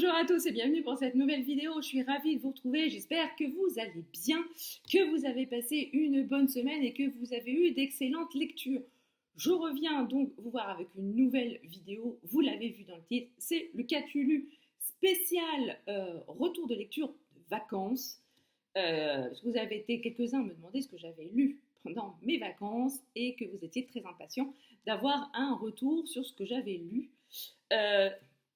Bonjour à tous et bienvenue pour cette nouvelle vidéo. Je suis ravie de vous retrouver. J'espère que vous allez bien, que vous avez passé une bonne semaine et que vous avez eu d'excellentes lectures. Je reviens donc vous voir avec une nouvelle vidéo. Vous l'avez vu dans le titre, c'est le Catulu spécial retour de lecture de vacances. Parce que vous avez été quelques-uns à me demander ce que j'avais lu pendant mes vacances et que vous étiez très impatients d'avoir un retour sur ce que j'avais lu.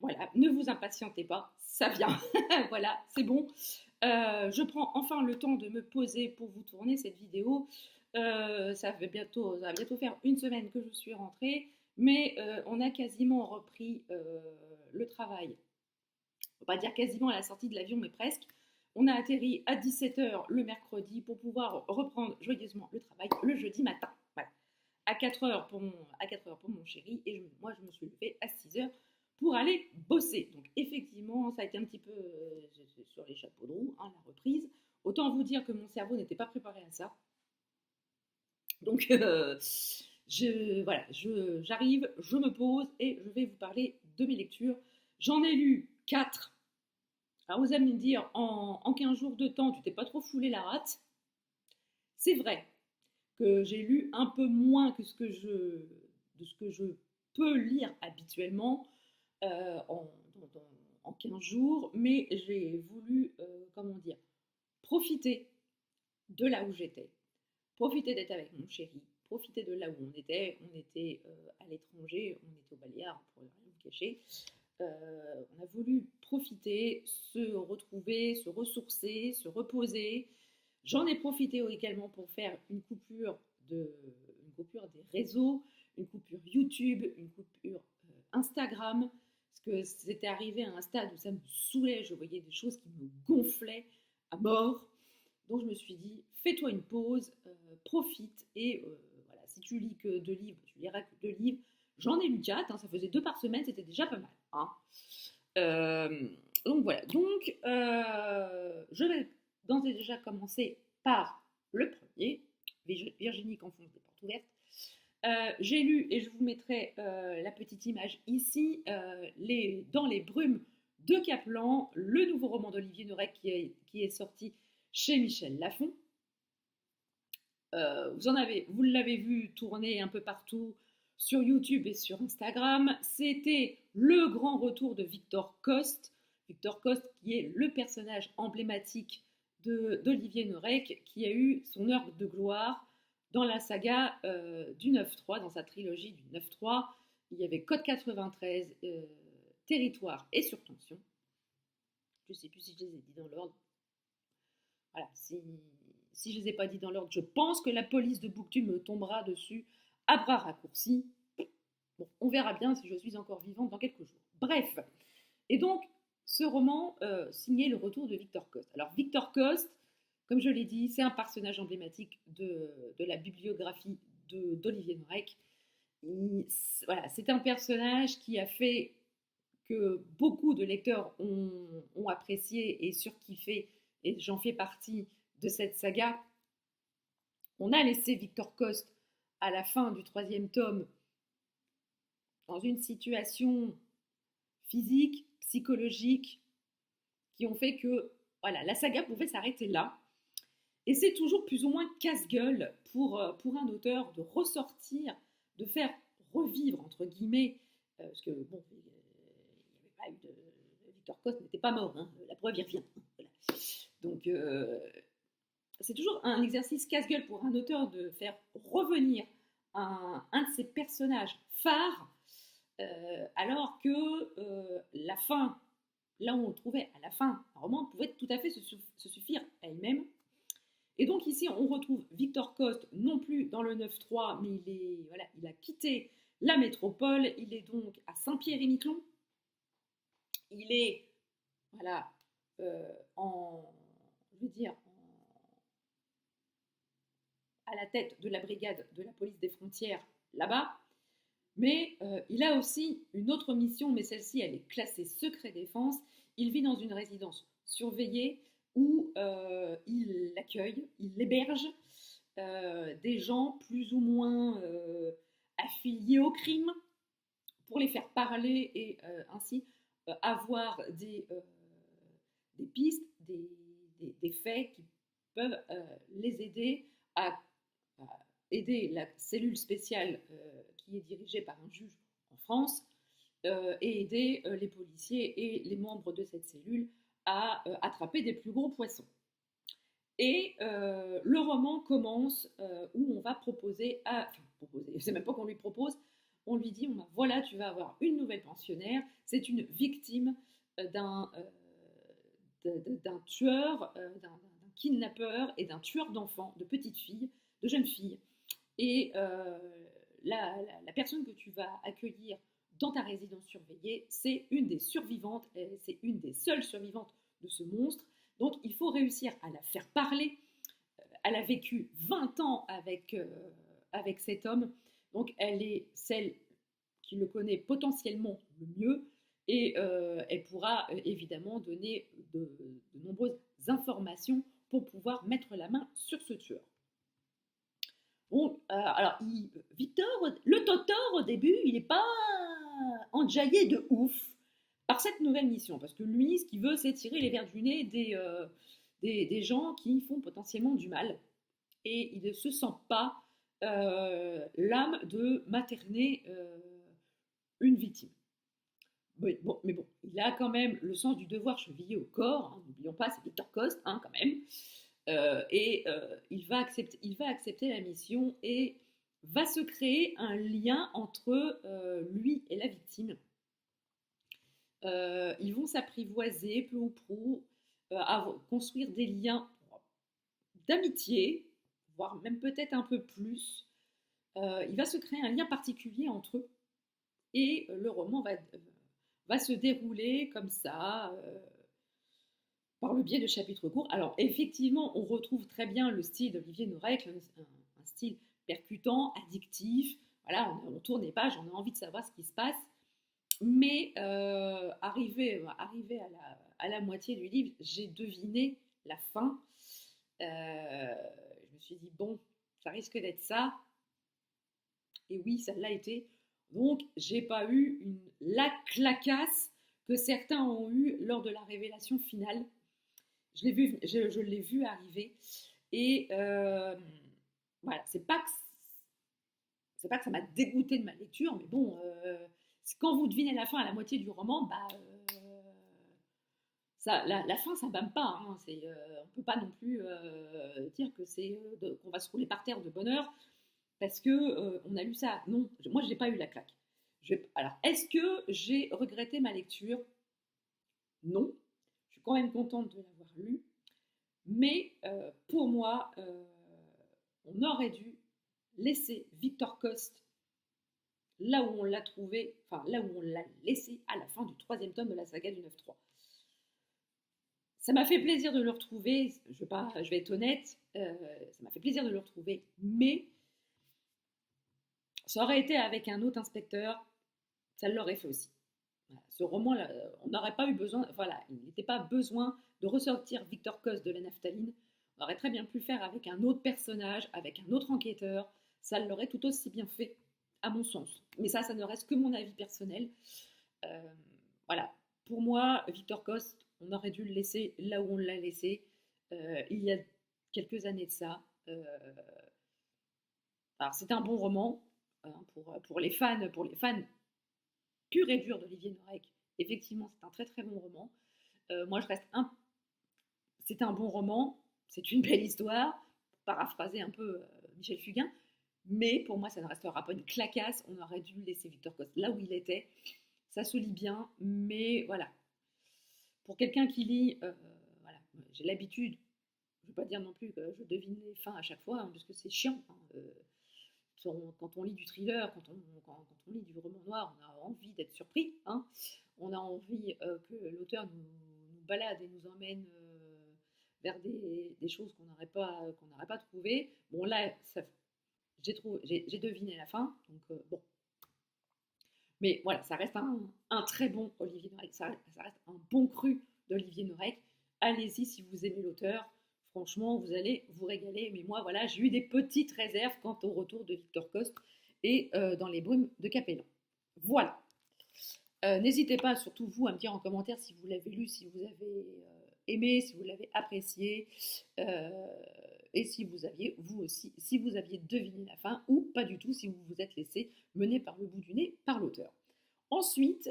Voilà, ne vous impatientez pas, ça vient. Voilà, c'est bon. Je prends enfin le temps de me poser pour vous tourner cette vidéo. Ça va bientôt faire une semaine que je suis rentrée, mais on a quasiment repris le travail. On va pas dire quasiment à la sortie de l'avion, mais presque. On a atterri à 17h le mercredi pour pouvoir reprendre joyeusement le travail le jeudi matin. Voilà. À 4h pour mon chéri, et moi je me suis levée à 6h pour aller bosser. Donc effectivement, ça a été un petit peu sur les chapeaux de roue, hein, la reprise. Autant vous dire que mon cerveau n'était pas préparé à ça. Donc j'arrive, je me pose et je vais vous parler de mes lectures. J'en ai lu 4. Alors vous allez me dire, en 15 jours de temps, tu t'es pas trop foulé la rate. C'est vrai que j'ai lu un peu moins que ce que je peux lire habituellement en 15 jours, mais j'ai voulu, profiter de là où j'étais, profiter d'être avec mon chéri, profiter de là où on était. On était à l'étranger, on était au Baléares, pour rien vous cacher. On a voulu profiter, se retrouver, se ressourcer, se reposer. J'en ai profité également pour faire une coupure des réseaux, une coupure YouTube, une coupure Instagram, parce que c'était arrivé à un stade où ça me saoulait, je voyais des choses qui me gonflaient à mort. Donc je me suis dit, fais-toi une pause, profite, et voilà, si tu lis que 2 livres, tu liras que 2 livres. J'en ai lu 4, hein, ça faisait 2 par semaine, c'était déjà pas mal. Hein. Donc voilà, je vais d'ores et déjà commencer par le premier, Virginie qui enfonce des portes ouvertes. J'ai lu, et je vous mettrai la petite image ici, Dans les brumes de Kaplan, le nouveau roman d'Olivier Norek qui est sorti chez Michel Lafon. Vous l'avez vu tourner un peu partout sur YouTube et sur Instagram. C'était le grand retour de Victor Coste. Victor Coste qui est le personnage emblématique d'Olivier Norek, qui a eu son heure de gloire dans la saga du 9-3, dans sa trilogie du 9-3. Il y avait Code 93, Territoire et Sur Tension. Je ne sais plus si je les ai dit dans l'ordre. Voilà, si je ne les ai pas dit dans l'ordre, je pense que la police de Bouctube me tombera dessus à bras raccourcis. Bon, on verra bien si je suis encore vivante dans quelques jours. Bref, et donc ce roman signait le retour de Victor Coste. Alors Victor Coste, comme je l'ai dit, c'est un personnage emblématique de la bibliographie d'Olivier Norek. Voilà, c'est un personnage qui a fait que beaucoup de lecteurs ont apprécié et surkiffé, et j'en fais partie de cette saga. On a laissé Victor Coste à la fin du 3e tome dans une situation physique, psychologique, qui ont fait que voilà, la saga pouvait s'arrêter là. Et c'est toujours plus ou moins casse-gueule pour un auteur de ressortir, de faire revivre, entre guillemets, parce que bon, il n'y avait pas eu de... Victor Coste n'était pas mort, hein, la preuve, il revient. Voilà. Donc, c'est toujours un exercice casse-gueule pour un auteur de faire revenir un de ses personnages phares, alors que la fin, là où on trouvait à la fin un roman, pouvait tout à fait se suffire à elle-même. Et donc ici, on retrouve Victor Coste, non plus dans le 9-3, mais il a quitté la métropole. Il est donc à Saint-Pierre-et-Miquelon. Il est, voilà, à la tête de la brigade de la police des frontières là-bas. Mais il a aussi une autre mission, mais celle-ci, elle est classée secret défense. Il vit dans une résidence surveillée où il accueille, il héberge des gens plus ou moins affiliés au crime, pour les faire parler et ainsi avoir des pistes, des faits qui peuvent les aider à aider la cellule spéciale qui est dirigée par un juge en France et aider les policiers et les membres de cette cellule à attraper des plus gros poissons. Et le roman commence où on va proposer c'est même pas qu'on lui propose, on lui dit voilà, tu vas avoir une nouvelle pensionnaire, c'est une victime d'un tueur, d'un kidnappeur et d'un tueur d'enfants, de petites filles, de jeunes filles. Et la personne que tu vas accueillir dans ta résidence surveillée, c'est une des survivantes, c'est une des seules survivantes de ce monstre. Donc il faut réussir à la faire parler. Elle a vécu 20 ans avec cet homme, donc elle est celle qui le connaît potentiellement le mieux, et elle pourra évidemment donner de nombreuses informations pour pouvoir mettre la main sur ce tueur. Bon, alors, Victor, le Totor, au début, il n'est pas enjaillé de ouf par cette nouvelle mission, parce que lui, ce qu'il veut, c'est tirer les verres du nez des gens qui font potentiellement du mal. Et il ne se sent pas l'âme de materner une victime. Mais bon, il a quand même le sens du devoir chevillé au corps, hein, n'oublions pas, c'est Victor Coste, hein, quand même. Il va accepter la mission et va se créer un lien entre lui et la victime. Ils vont s'apprivoiser peu ou prou, à construire des liens d'amitié, voire même peut-être un peu plus. Il va se créer un lien particulier entre eux et le roman va se dérouler comme ça, par le biais de chapitres courts. Alors effectivement, on retrouve très bien le style d'Olivier Norek, un style percutant, addictif. Voilà, on tourne les pages, on a envie de savoir ce qui se passe. Mais arrivé à la moitié du livre, j'ai deviné la fin. Je me suis dit, bon, ça risque d'être ça. Et oui, ça l'a été. Donc, j'ai pas eu la clacasse que certains ont eu lors de la révélation finale. Je l'ai vu arriver. Et voilà, c'est pas que ça m'a dégoûté de ma lecture, mais bon, quand vous devinez la fin à la moitié du roman, la fin, ça bâme pas. Hein. On peut pas non plus dire que qu'on va se rouler par terre de bonheur parce que on a lu ça. Non, moi, je n'ai pas eu la claque. Alors, est-ce que j'ai regretté ma lecture? Non. Je suis quand même contente de l'avoir lu. Mais pour moi, on aurait dû laisser Victor Coste là où on l'a trouvé, enfin là où on l'a laissé à la fin du 3e tome de la saga du 9-3. Ça m'a fait plaisir de le retrouver, je vais être honnête, ça m'a fait plaisir de le retrouver, mais ça aurait été avec un autre inspecteur, ça l'aurait fait aussi. Voilà, ce roman, on n'aurait pas eu besoin, voilà, il n'était pas besoin de ressortir Victor Coste de la naphtaline. On aurait très bien pu le faire avec un autre personnage, avec un autre enquêteur. Ça l'aurait tout aussi bien fait, à mon sens. Mais ça ne reste que mon avis personnel. Voilà, pour moi, Victor Coste, on aurait dû le laisser là où on l'a laissé. Il y a quelques années de ça. Alors, c'est un bon roman hein, pour les fans pur et dur d'Olivier Norek. Effectivement, c'est un très très bon roman. Moi, c'est un bon roman, c'est une belle histoire, pour paraphraser un peu Michel Fugain, mais pour moi, ça ne restera pas une clacasse. On aurait dû laisser Victor Coste là où il était. Ça se lit bien, mais voilà. Pour quelqu'un qui lit, voilà, j'ai l'habitude, je ne veux pas dire non plus que je devine les fins à chaque fois, hein, parce que c'est chiant. Hein, quand on lit du thriller, quand on lit du roman noir, on a envie d'être surpris. Hein. On a envie que l'auteur nous balade et nous emmène vers des choses qu'on n'aurait pas trouvées. Bon, là, j'ai deviné la fin, donc bon. Mais voilà, ça reste un très bon Olivier Norek, ça reste un bon cru d'Olivier Norek. Allez-y si vous aimez l'auteur. Franchement, vous allez vous régaler. Mais moi, voilà, j'ai eu des petites réserves quant au retour de Victor Coste et dans les brumes de Capellan. Voilà. N'hésitez pas, surtout vous, à me dire en commentaire si vous l'avez lu, si vous avez aimé, si vous l'avez apprécié, euh, et si vous aviez, vous aussi, si vous aviez deviné la fin, ou pas du tout, si vous vous êtes laissé mener par le bout du nez par l'auteur. Ensuite,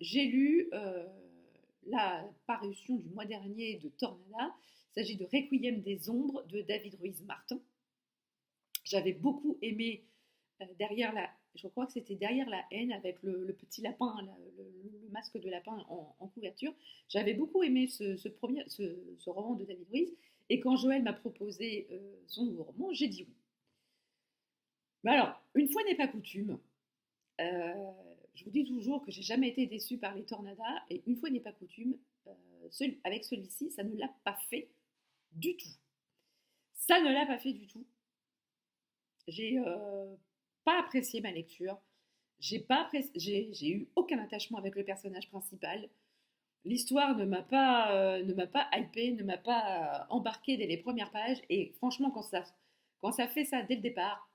j'ai lu la parution du mois dernier de Tornada. Il s'agit de Requiem des ombres de David Ruiz Martin. J'avais beaucoup aimé je crois que c'était Derrière la haine avec le petit lapin, le masque de lapin en couverture. J'avais beaucoup aimé ce roman de David Ruiz. Et quand Joël m'a proposé son nouveau roman, j'ai dit oui. Mais alors, une fois n'est pas coutume, euh, je vous dis toujours que j'ai jamais été déçue par les tornadas, et une fois n'est pas coutume, avec celui-ci, ça ne l'a pas fait du tout. Ça ne l'a pas fait du tout. J'ai pas apprécié ma lecture. J'ai eu aucun attachement avec le personnage principal. L'histoire ne m'a pas hypé, ne m'a pas embarqué dès les premières pages. Et franchement, quand ça fait ça dès le départ,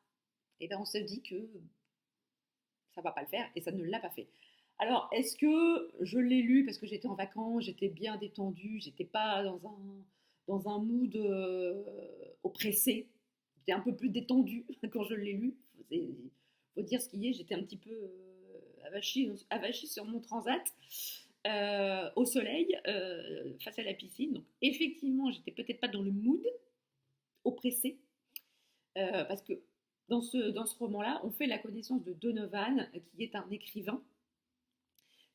eh ben on se dit que ça va pas le faire, et ça ne l'a pas fait. Alors, est-ce que je l'ai lu parce que j'étais en vacances, j'étais bien détendue, j'étais pas dans un mood oppressé, j'étais un peu plus détendue quand je l'ai lu. Il faut dire ce qui est, j'étais un petit peu avachie sur mon transat au soleil, face à la piscine. Donc, effectivement, j'étais peut-être pas dans le mood oppressé, parce que dans ce roman-là, on fait la connaissance de Donovan, qui est un écrivain,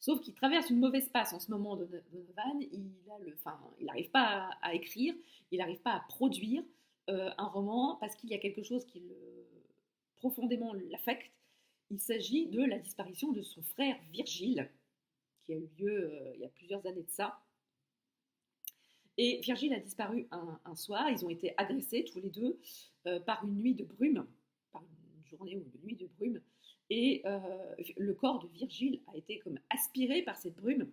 sauf qu'il traverse une mauvaise passe en ce moment. Donovan, il n'arrive pas à écrire, il n'arrive pas à produire un roman, parce qu'il y a quelque chose qui profondément l'affecte. Il s'agit de la disparition de son frère Virgile, qui a eu lieu il y a plusieurs années de ça. Et Virgile a disparu un soir, ils ont été agressés tous les deux par une nuit de brume, par une journée ou une nuit de brume, et le corps de Virgile a été comme aspiré par cette brume,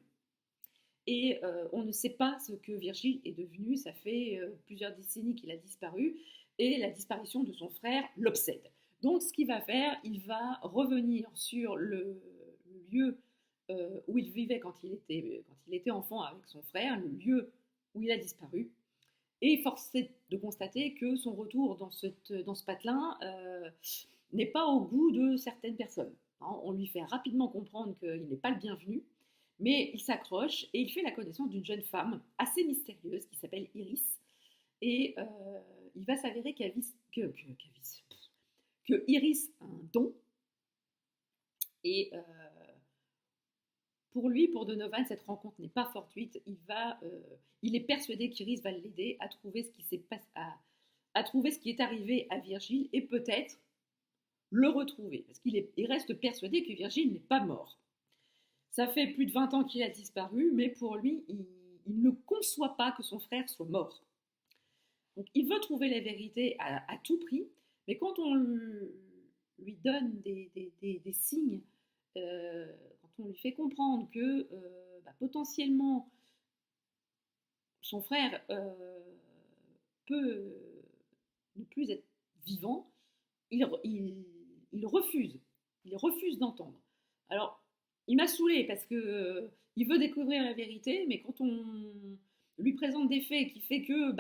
et on ne sait pas ce que Virgile est devenu. Ça fait plusieurs décennies qu'il a disparu, et la disparition de son frère l'obsède. Donc ce qu'il va faire, il va revenir sur le lieu où il vivait quand il était enfant avec son frère, le lieu où il a disparu, et force est de constater que son retour dans ce patelin n'est pas au goût de certaines personnes. On lui fait rapidement comprendre qu'il n'est pas le bienvenu, mais il s'accroche et il fait la connaissance d'une jeune femme assez mystérieuse qui s'appelle Iris. Et il va s'avérer que Iris a un don. Et pour lui, pour Donovan, cette rencontre n'est pas fortuite. Il est persuadé qu'Iris va l'aider à trouver à trouver ce qui est arrivé à Virgile, et peut-être le retrouver. Parce il reste persuadé que Virgile n'est pas mort. Ça fait plus de 20 ans qu'il a disparu, mais pour lui, il ne conçoit pas que son frère soit mort. Donc il veut trouver la vérité à tout prix, mais quand on lui donne des signes, quand on lui fait comprendre que potentiellement son frère peut ne plus être vivant, il refuse. Il refuse d'entendre. Alors, il m'a saoulée parce que il veut découvrir la vérité, mais quand on lui présente des faits qui fait que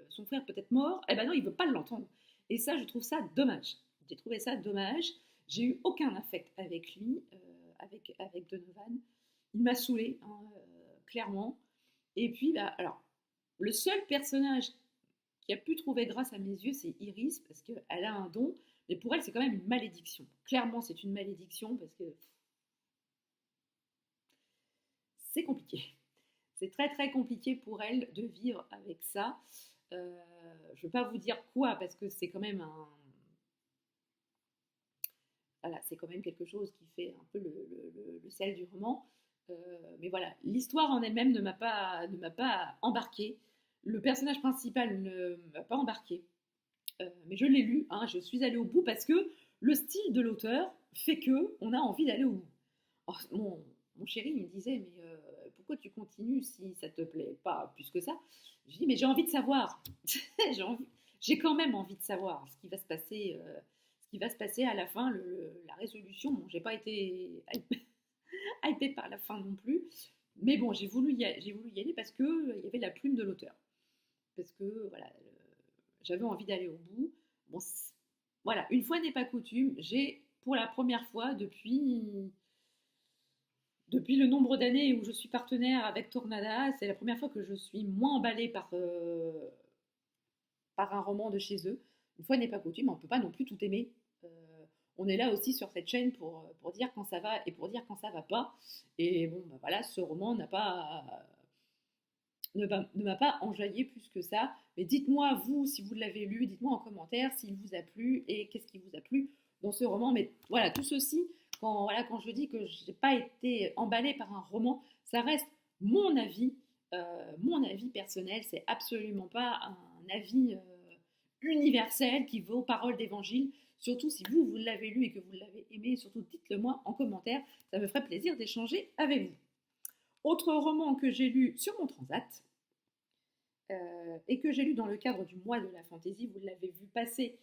son frère peut être mort, eh ben non, il veut pas l'entendre. Et ça, je trouve ça dommage. J'ai trouvé ça dommage. J'ai eu aucun affect avec lui, avec Donovan. Il m'a saoulée, hein, clairement. Et puis, alors, le seul personnage qui a pu trouver grâce à mes yeux, c'est Iris, parce qu'elle a un don, mais pour elle, c'est quand même une malédiction. Clairement, c'est une malédiction, parce que c'est compliqué. C'est très très compliqué pour elle de vivre avec ça. Je ne veux pas vous dire quoi, parce que c'est quand même voilà, c'est quand même quelque chose qui fait un peu le sel du roman. Mais voilà, l'histoire en elle-même ne m'a pas embarqué. Le personnage principal ne m'a pas embarqué. Mais je l'ai lu, hein, je suis allée au bout parce que le style de l'auteur fait que on a envie d'aller au bout. Alors, mon chéri il me disait, mais pourquoi tu continues si ça te plaît pas plus que ça? Je dis, mais j'ai envie de savoir. J'ai quand même envie de savoir ce qui va se passer, à la fin, la résolution. Bon, j'ai pas été hypée par la fin non plus. Mais bon, j'ai voulu y aller parce que il y avait la plume de l'auteur. Parce que voilà, j'avais envie d'aller au bout. Bon, voilà, une fois n'est pas coutume, j'ai pour la première fois depuis le nombre d'années où je suis partenaire avec Tornada, c'est la première fois que je suis moins emballée par un roman de chez eux. Une fois n'est pas coutume, on ne peut pas non plus tout aimer. Euh, on est là aussi sur cette chaîne pour dire quand ça va et pour dire quand ça va pas. Et bon, bah voilà, ce roman ne m'a pas enjaillé plus que ça. Mais dites-moi, vous, si vous l'avez lu, dites-moi en commentaire s'il vous a plu et qu'est-ce qui vous a plu dans ce roman. Mais voilà, tout ceci, quand je dis que je n'ai pas été emballée par un roman, ça reste mon avis personnel. C'est absolument pas un avis universel qui vaut parole d'évangile. Surtout si vous, vous l'avez lu et que vous l'avez aimé, surtout dites-le moi en commentaire. Ça me ferait plaisir d'échanger avec vous. Autre roman que j'ai lu sur mon transat et que j'ai lu dans le cadre du mois de la fantaisie, vous l'avez vu passer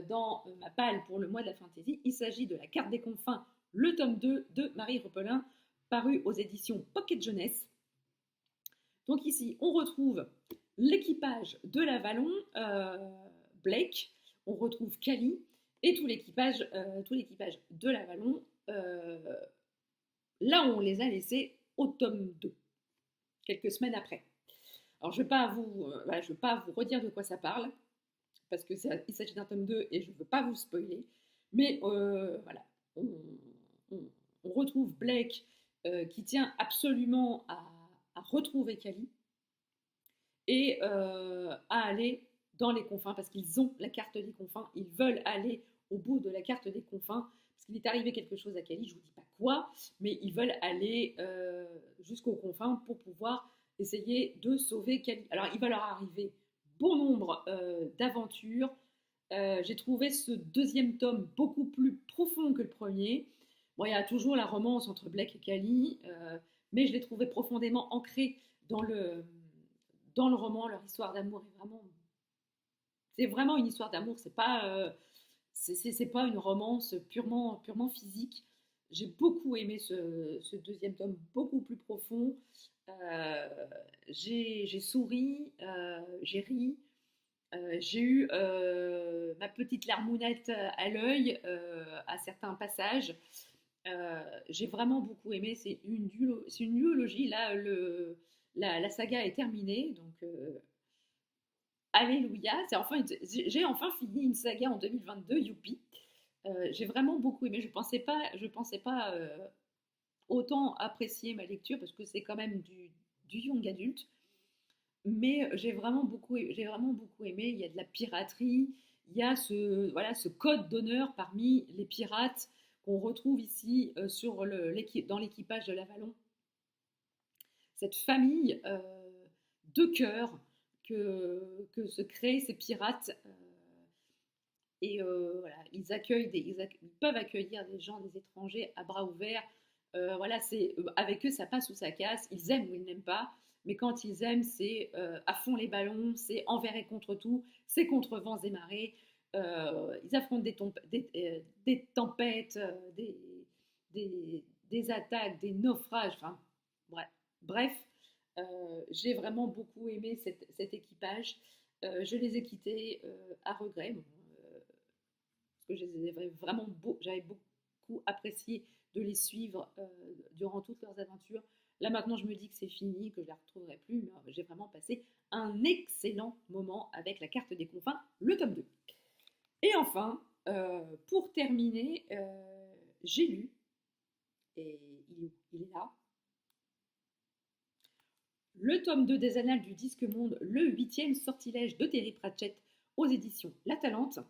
dans ma palle pour le mois de la fantaisie, il s'agit de La Carte des Confins, le tome 2 de Marie Repelin, paru aux éditions Pocket Jeunesse. Donc ici, on retrouve l'équipage de l'Avalon, Blake, on retrouve Cally et tout l'équipage de l'Avalon, là où on les a laissés au tome 2, quelques semaines après. Alors, je ne vais pas vous redire de quoi ça parle, parce qu'il s'agit d'un tome 2 et je ne veux pas vous spoiler. Mais voilà, on, on retrouve Blake qui tient absolument à retrouver Cally et à aller dans les confins, parce qu'ils ont la carte des confins, ils veulent aller au bout de la carte des confins, parce qu'il est arrivé quelque chose à Cally, je ne vous dis pas quoi, mais ils veulent aller jusqu'aux confins pour pouvoir essayer de sauver Cally. Alors il va leur arriver bon nombre d'aventures. J'ai trouvé ce deuxième tome beaucoup plus profond que le premier. Bon, il y a toujours la romance entre Blake et Cally, mais je l'ai trouvé profondément ancré dans le roman. Leur histoire d'amour c'est vraiment une histoire d'amour. C'est pas une romance purement physique. J'ai beaucoup aimé ce deuxième tome, beaucoup plus profond. Euh, j'ai souri, j'ai ri, j'ai eu ma petite larmounette à l'œil à certains passages. J'ai vraiment beaucoup aimé. C'est une duologie. Là, la saga est terminée. Donc, alléluia. J'ai enfin fini une saga en 2022. Youpi. J'ai vraiment beaucoup aimé. Je pensais pas autant apprécier ma lecture parce que c'est quand même du young adulte. Mais j'ai vraiment beaucoup aimé. Il y a de la piraterie, il y a ce code d'honneur parmi les pirates qu'on retrouve ici dans l'équipage de l'Avalon. Cette famille de cœur que se créent ces pirates. Et voilà, ils peuvent accueillir des gens, des étrangers à bras ouverts. Voilà, avec eux, ça passe ou ça casse. Ils aiment ou ils n'aiment pas. Mais quand ils aiment, c'est à fond les ballons, c'est envers et contre tout, c'est contre vents et marées. Ils affrontent des tempêtes, des attaques, des naufrages. Enfin, bref, j'ai vraiment beaucoup aimé cet équipage. Je les ai quittés à regret. Bon, parce que j'avais beaucoup apprécié de les suivre durant toutes leurs aventures. Là maintenant, je me dis que c'est fini, que je ne la retrouverai plus, mais j'ai vraiment passé un excellent moment avec La Carte des Confins, le tome 2. Et enfin, pour terminer, j'ai lu, et il est là, le tome 2 des Annales du Disque Monde, le 8e sortilège de Terry Pratchett aux éditions La Talente.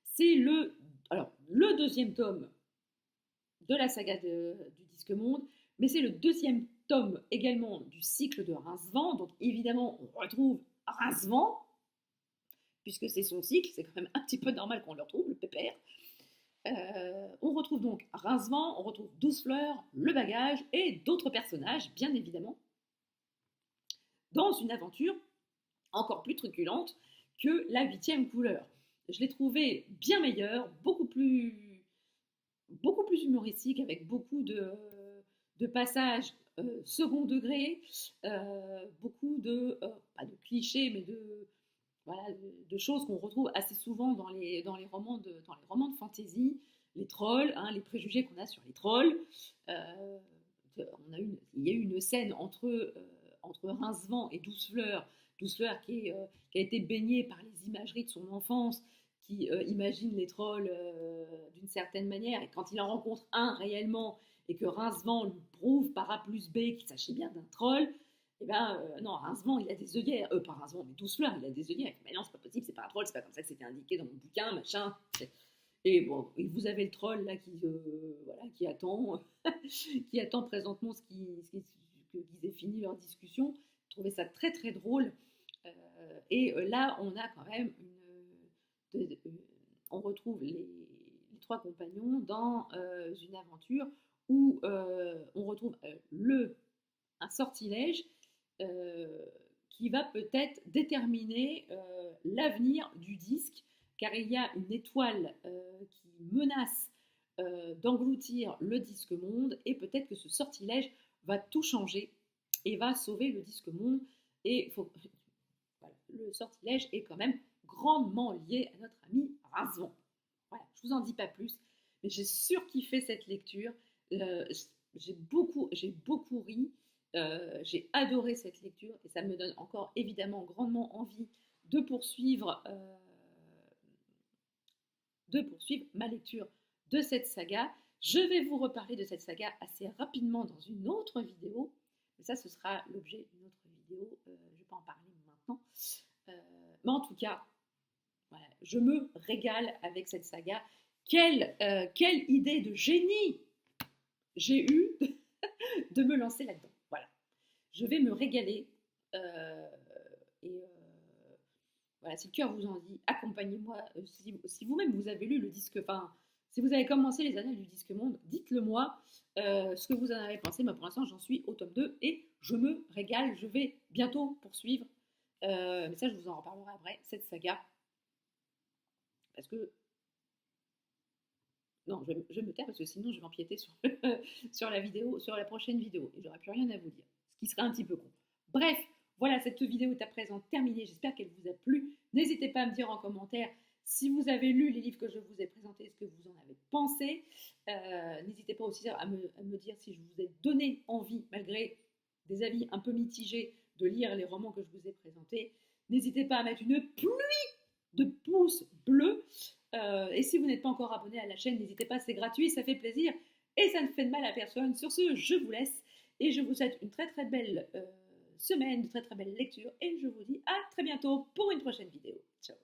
C'est le deuxième tome de la saga du Disque Monde, mais c'est le deuxième tome également du cycle de Rincevent. Donc évidemment, on retrouve Rincevent, puisque c'est son cycle, c'est quand même un petit peu normal qu'on le retrouve, le pépère. On retrouve donc Rincevent, on retrouve Douze Fleurs, le bagage et d'autres personnages, bien évidemment, dans une aventure encore plus truculente que la 8e couleur. Je l'ai trouvé bien meilleur, beaucoup plus beaucoup plus humoristique, avec beaucoup de passages second degré, beaucoup pas de clichés, mais voilà, de choses qu'on retrouve assez souvent dans les romans de fantasy, les trolls, hein, les préjugés qu'on a sur les trolls. Euh, il y a eu une scène entre Rincevent et Doucefleur, Doucefleur qui a été baignée par les imageries de son enfance, qui imagine les trolls d'une certaine manière, et quand il en rencontre un réellement, et que Rincevent lui prouve par A plus B qu'il s'agit bien d'un troll, eh ben non, Rincevent, il a des œillères. Pas Rincevent, mais Doucefleur, il a des œillères. Mais non, c'est pas possible, c'est pas un troll, c'est pas comme ça que c'était indiqué dans mon bouquin, machin. Et bon, et vous avez le troll là voilà, qui attend, qui attend présentement qu'ils aient fini leur discussion. Je trouvais ça très très drôle. Là, on a quand même on retrouve les trois compagnons dans une aventure où on retrouve un sortilège euh, qui va peut-être déterminer l'avenir du disque, car il y a une étoile qui menace d'engloutir le disque monde, et peut-être que ce sortilège va tout changer et va sauver le disque monde. Et voilà, le sortilège est quand même grandement lié à notre ami Rincevent. Voilà, je vous en dis pas plus, mais j'ai surkiffé cette lecture. Euh, j'ai beaucoup ri. J'ai adoré cette lecture, et ça me donne encore évidemment grandement envie de poursuivre ma lecture de cette saga. Je vais vous reparler de cette saga assez rapidement dans une autre vidéo, mais ça, ce sera l'objet d'une autre vidéo. Je ne vais pas en parler maintenant. Mais en tout cas, voilà, je me régale avec cette saga. Quelle idée de génie j'ai eue de me lancer là-dedans. Voilà. Je vais me régaler. Et voilà, si le cœur vous en dit, accompagnez-moi. Si vous-même vous avez lu le disque, enfin, si vous avez commencé les annales du disque monde, dites-le moi ce que vous en avez pensé. Moi, pour l'instant, j'en suis au tome 2 et je me régale. Je vais bientôt poursuivre. Mais ça, je vous en reparlerai après, cette saga. Parce que. Non, je vais me taire parce que sinon, je vais empiéter sur la vidéo, sur la prochaine vidéo. Et j'aurai plus rien à vous dire. Ce qui serait un petit peu con. Bref, voilà, cette vidéo est à présent terminée. J'espère qu'elle vous a plu. N'hésitez pas à me dire en commentaire si vous avez lu les livres que je vous ai présentés, ce que vous en avez pensé. N'hésitez pas aussi à me dire si je vous ai donné envie, malgré des avis un peu mitigés, de lire les romans que je vous ai présentés. N'hésitez pas à mettre une pluie de pouces bleus. Et si vous n'êtes pas encore abonné à la chaîne, n'hésitez pas, c'est gratuit, ça fait plaisir et ça ne fait de mal à personne. Sur ce, je vous laisse et je vous souhaite une très très belle semaine, de très très belle lecture, et je vous dis à très bientôt pour une prochaine vidéo. Ciao.